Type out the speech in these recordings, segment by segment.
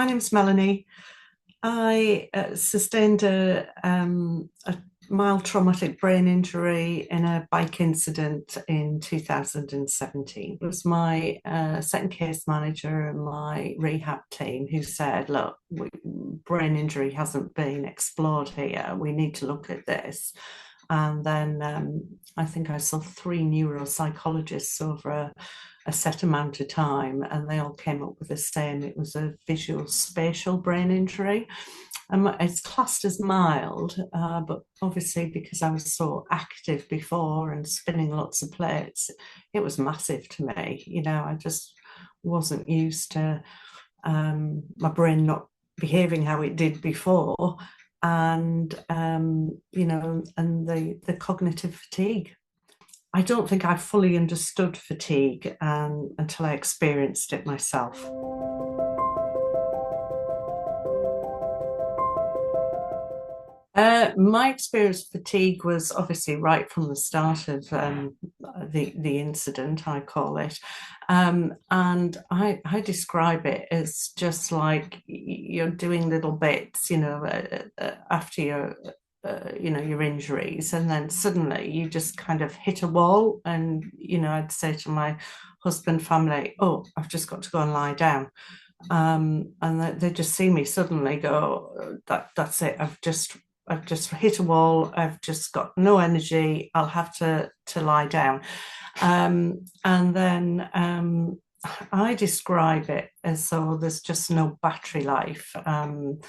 my name's Melanie. I sustained a mild traumatic brain injury in a bike incident in 2017. It was my second case manager and my rehab team who said, look, brain injury hasn't been explored here. We need to look at this. And then I think I saw three neuropsychologists over a set amount of time, and they all came up with the same. It was a visual spatial brain injury. It's classed as mild, but obviously because I was so active before and spinning lots of plates, it was massive to me. I just wasn't used to my brain not behaving how it did before, and and the cognitive fatigue. I don't think I fully understood fatigue until I experienced it myself. My experience of fatigue was obviously right from the start of the incident, I call it, and I describe it as just like you're doing little bits, after your injuries, and then suddenly you just kind of hit a wall, and I'd say to my husband, family, "Oh, I've just got to go and lie down." And they just see me suddenly go, that's it. I've just hit a wall. I've just got no energy. I'll have to lie down. And then I describe it as though there's just no battery life. I'm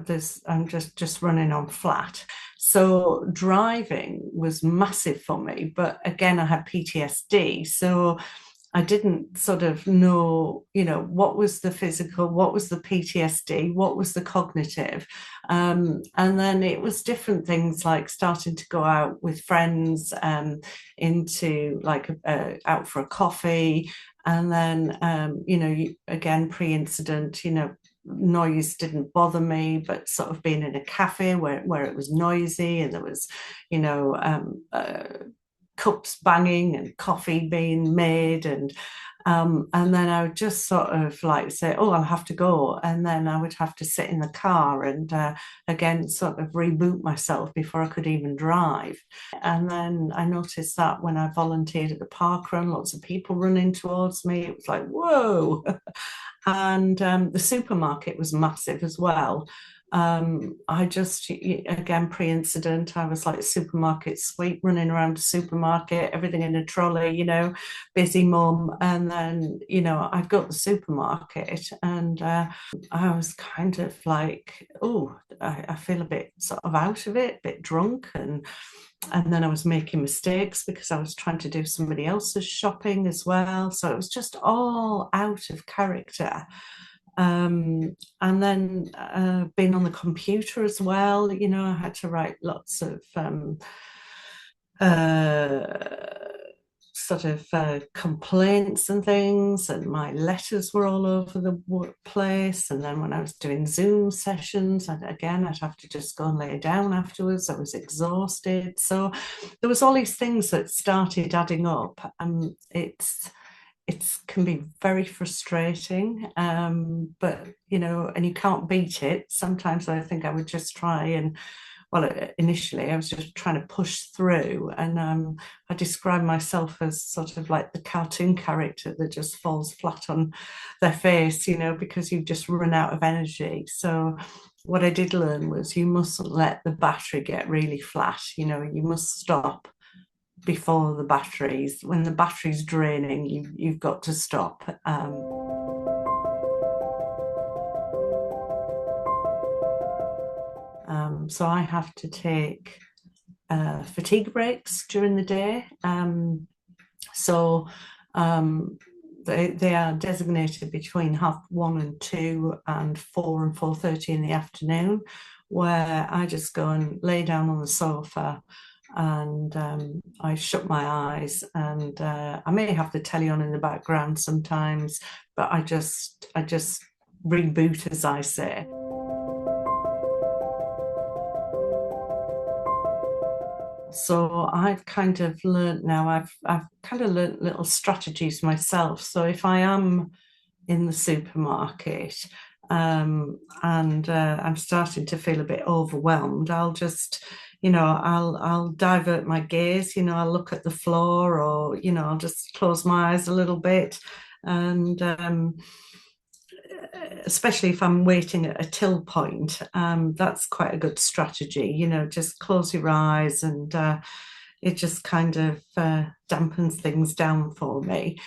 just running on flat. So driving was massive for me, but again, I had PTSD. So I didn't sort of know, what was the physical, what was the PTSD, what was the cognitive. And then it was different things like starting to go out with friends, into like out for a coffee. And then, again, pre-incident, noise didn't bother me, but sort of being in a cafe where it was noisy and there was, cups banging and coffee being made, and then I would just sort of like say, oh, I'll have to go, and then I would have to sit in the car and again sort of reboot myself before I could even drive. And then I noticed that when I volunteered at the park run, lots of people running towards me. It was like, whoa. And the supermarket was massive as well. I just, again, pre-incident, I was like supermarket sweep, running around the supermarket, everything in a trolley, busy mum. And then, I got the supermarket, and I was kind of like, oh, I feel a bit sort of out of it, a bit drunk. And then I was making mistakes because I was trying to do somebody else's shopping as well. So it was just all out of character. And then being on the computer as well, I had to write lots of uh, sort of complaints and things, and my letters were all over the workplace. And then when I was doing Zoom sessions, I'd have to just go and lay down afterwards. I was exhausted. So there was all these things that started adding up, and it can be very frustrating, but and you can't beat it. Sometimes I think I would just try and, well, initially I was just trying to push through, and I describe myself as sort of like the cartoon character that just falls flat on their face, because you've just run out of energy. So what I did learn was you mustn't let the battery get really flat. You must stop before the batteries. When the battery's draining, you've got to stop. So I have to take fatigue breaks during the day. So they are designated between 1:30 and 4:30 in the afternoon, where I just go and lay down on the sofa, and I shut my eyes, and I may have the telly on in the background sometimes, but I just reboot, as I say. So I've kind of learned now, I've kind of learned little strategies myself. So if I am in the supermarket, and I'm starting to feel a bit overwhelmed, I'll just, I'll divert my gaze, I'll look at the floor, or, I'll just close my eyes a little bit. And especially if I'm waiting at a till point, that's quite a good strategy, just close your eyes, and it just kind of dampens things down for me.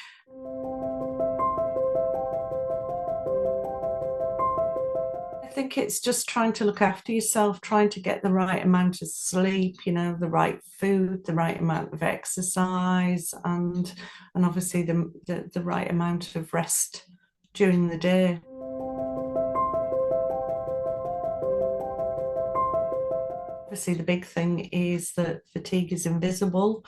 I think it's just trying to look after yourself, trying to get the right amount of sleep, the right food, the right amount of exercise, and obviously the right amount of rest during the day. Obviously, the big thing is that fatigue is invisible,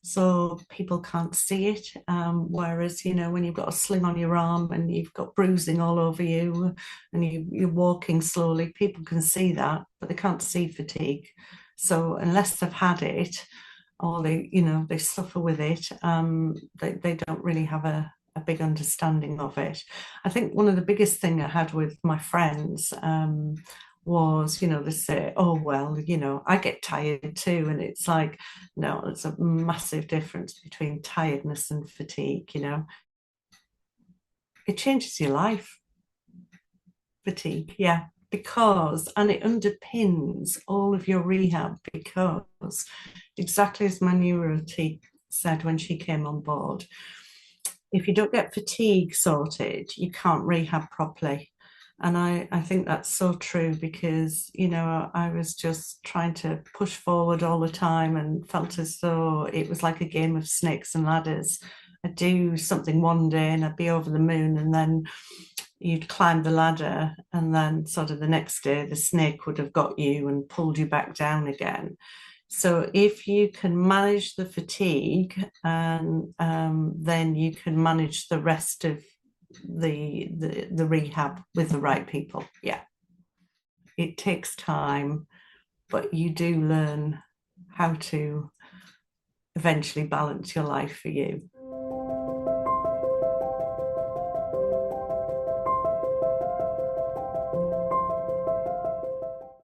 so people can't see it. Whereas, when you've got a sling on your arm and you've got bruising all over you, and you're walking slowly, people can see that, but they can't see fatigue. So unless they've had it, or they suffer with it, they don't really have a big understanding of it. I think one of the biggest thing I had with my friends, was, they say, oh, well, I get tired too. And it's like, no, there's a massive difference between tiredness and fatigue. It changes your life, fatigue, yeah, because, and it underpins all of your rehab, because exactly as my neuro-OT said when she came on board, if you don't get fatigue sorted, you can't rehab properly. And I think that's so true, because, I was just trying to push forward all the time and felt as though it was like a game of snakes and ladders. I'd do something one day and I'd be over the moon, and then you'd climb the ladder, and then sort of the next day the snake would have got you and pulled you back down again. So if you can manage the fatigue, and then you can manage the rest of the rehab with the right people. Yeah, it takes time, but you do learn how to eventually balance your life for you.